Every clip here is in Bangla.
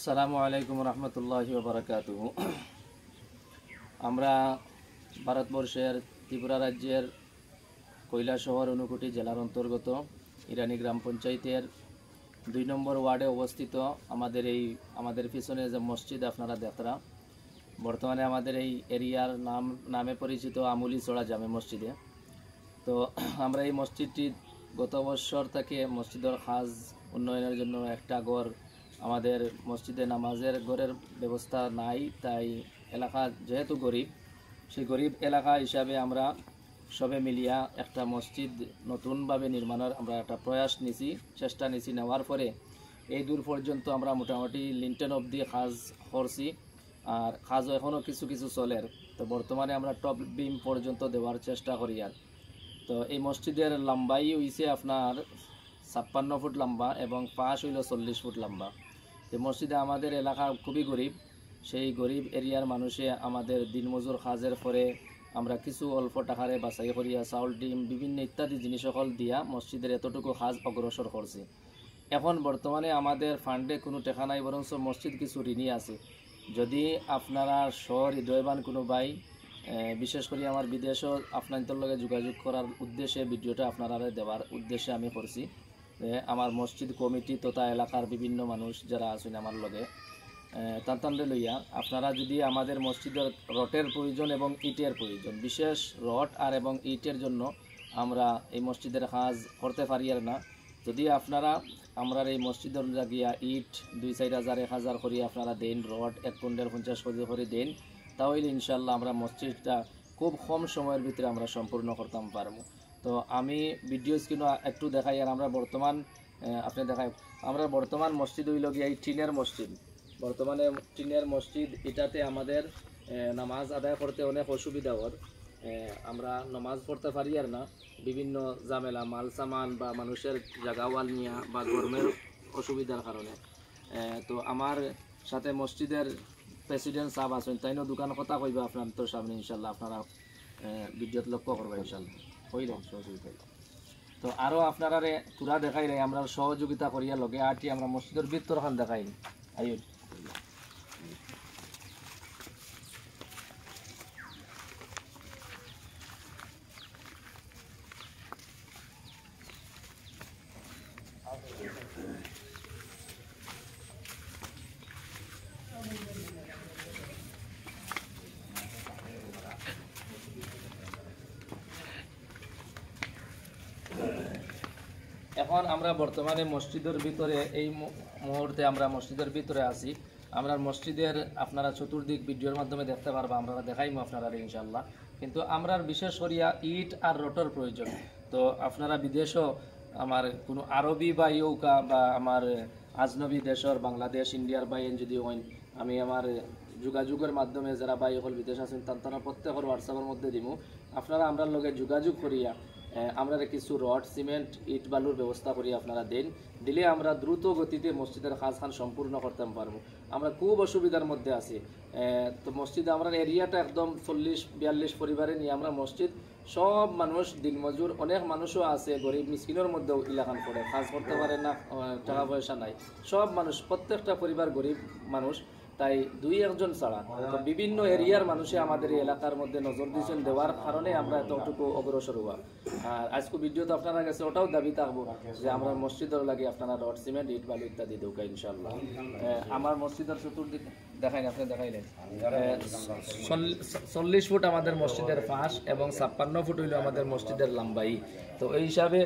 আসসালামু আলাইকুম রহমতুল্লাহি ওয়া বারাকাতুহু। আমরা ভারতবর্ষের ত্রিপুরা রাজ্যের কৈলাসহর ঊনকোটি জেলার অন্তর্গত ইরানি গ্রাম পঞ্চায়েতের 2 নম্বর ওয়ার্ডে অবস্থিত আমাদের পিছনে যে মসজিদ আপনারা দেখরা, বর্তমানে আমাদের এই এরিয়ার নামে পরিচিত আমুলিছড়া জামে মসজিদে। তো আমরা এই মসজিদটি গত বছর থেকে মসজিদের কাজ উন্নয়নের জন্য একটা ঘর, আমাদের মসজিদে নামাজের ঘরের ব্যবস্থা নাই, তাই এলাকা যেহেতু গরিব, সেই গরিব এলাকা হিসাবে আমরা সবে মিলিয়া একটা মসজিদ নতুনভাবে নির্মাণের আমরা একটা প্রয়াস নিছি, চেষ্টা নিছি। নেওয়ার পরে এই দূর পর্যন্ত আমরা মোটামুটি লিন্টেন অবধি কাজ করছি, আর কাজও এখনও কিছু কিছু চলের। তো বর্তমানে আমরা টপ বিম পর্যন্ত দেওয়ার চেষ্টা করি। আর তো এই মসজিদের লম্বাই হইছে আপনার 56 ফুট লম্বা এবং পাশ হইল 40 ফুট লম্বা। এই মসজিদে আমাদের এলাকা খুবই গরিব, সেই গরিব এরিয়ার মানুষে আমাদের দিনমজুর কাজের পরে আমরা কিছু অল্প টাকারে বাছাই করিয়া চাউল, ডিম, বিভিন্ন ইত্যাদি জিনিস সকল দিয়া মসজিদের এতটুকু কাজ অগ্রসর করছি। এখন বর্তমানে আমাদের ফান্ডে কোনো টাকা নাই, বরঞ্চ মসজিদ কিছু ঋণী আছে। যদি আপনারা সহৃদয়বান কোনো ভাই, বিশেষ করে আমার বিদেশও আপনাদের লগে যোগাযোগ করার উদ্দেশ্যে ভিডিওটা আপনারা দেওয়ার উদ্দেশ্যে আমি করছি। আমার মসজিদ কমিটি তথা এলাকার বিভিন্ন মানুষ যারা আছেন আমার লগে তান্তানরে লইয়া, আপনারা যদি আমাদের মসজিদের রটের প্রয়োজন এবং ইটের প্রয়োজন, বিশেষ রড আর এবং ইটের জন্য আমরা এই মসজিদের কাজ করতে পারি আর না। যদি আপনারা আমরা এই মসজিদের লাগিয়া ইট 2-4 হাজার 1 হাজার করি আপনারা দেন, রড 1 কুইন্টাল 50 কেজি করে দেন, তাহলে ইনশাল্লাহ আমরা মসজিদটা খুব কম সময়ের ভিতরে আমরা সম্পূর্ণ করতাম পারবো। তো আমি ভিডিও স্ক্রিনে একটু দেখাই। আর আমরা বর্তমান আপনি দেখাই, আমরা বর্তমান মসজিদ হইল গিয়া এই টিনের মসজিদ। বর্তমানে টিনের মসজিদ, এটাতে আমাদের নামাজ আদায় করতে অনেক অসুবিধা হয়। আমরা নামাজ পড়তে পারি আর না, বিভিন্ন ঝামেলা, মাল সামান বা মানুষের জাগাওয়াল নিয়া বা গরমের অসুবিধার কারণে। তো আমার সাথে মসজিদের প্রেসিডেন্ট সাহেব আছেন, তাইনও দোকান কথা কইবা আপনার তোর সামনে, ইনশাল্লাহ আপনারা ভিডিওত লক্ষ্য করবেন ইনশাল্লাহ। হইলেন সহযোগিতা। তো আরও আপনারা পুরা দেখাই রে, আমরা সহযোগিতা করিয়া লগে আটি আমরা মসজিদের ভিতরখান দেখাই আইন। এখন আমরা বর্তমানে মসজিদের ভিতরে, এই মুহূর্তে আমরা মসজিদের ভিতরে আছি। আমরা মসজিদের আপনারা চতুর্দিক ভিডিওর মাধ্যমে দেখতে পারবা, আমরা দেখাইমু আপনারা ইনশাল্লাহ। কিন্তু আমরার বিশেষ করিয়া ইট আর রটর প্রয়োজন। তো আপনারা বিদেশও আমার কোনো আরবি বা ইউকা বা আমার আজনবী দেশের, বাংলাদেশ, ইন্ডিয়ার বাইন যদি হইন, আমি আমার যোগাযোগের মাধ্যমে যারা বাই হল বিদেশ আছেন তারা প্রত্যেকের হোয়াটসঅ্যাপের মধ্যে দিব। আপনারা আমরার লগে যোগাযোগ করিয়া আমরা কিছু রড, সিমেন্ট, ইট বালুর ব্যবস্থা করি আপনারা দেন, দিলে আমরা দ্রুত গতিতে মসজিদের কাজ খান সম্পূর্ণ করতে পারবো। আমরা খুব অসুবিধার মধ্যে আছি। তো মসজিদে আমরা এরিয়াটা একদম 40-42 পরিবারে নিয়ে আমরা মসজিদ, সব মানুষ দিনমজুর, অনেক মানুষও আছে গরিব মিসকিনের মধ্যেও এলাকান পড়ে, কাজ করতে পারে না, টাকা পয়সা নাই, সব মানুষ, প্রত্যেকটা পরিবার গরিব মানুষ, তাই 2-1 ছাড়া তো বিভিন্ন এরিয়ার মানুষে আমাদের এই এলাকার মধ্যে নজর দিয়েছেন, দেওয়ার কারণে আমরা এতটুকু অগ্রসর হওয়া। আর আজকে ভিডিও তো আপনারা কাছে ওটাও দাবি থাকবো যে আমরা মসজিদের লাগে আপনারা রড, সিমেন্ট, ইট বালু ইত্যাদি দেউকা ইনশাল্লাহ। আমার মসজিদের চতুর্দিক দেখাইন, আপনি দেখাইলেন 40 ফুট আমাদের মসজিদের ফাঁস এবং 56 ফুট হইল আমাদের মসজিদের লম্বাই। তো এই হিসাবে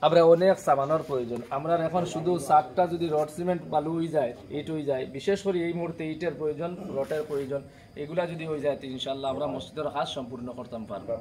আমরা অনেক সামানোর প্রয়োজন। আমরা এখন শুধু সাতটা যদি রড, সিমেন্ট, বালু হয়ে যায়, ইট হয়ে যায়, বিশেষ করে এই মুহূর্তে ইটের প্রয়োজন, রটের প্রয়োজন, এগুলা যদি হয়ে যায় তো ইনশাল্লাহ আমরা মসজিদের কাজ সম্পূর্ণ করতাম পারবো।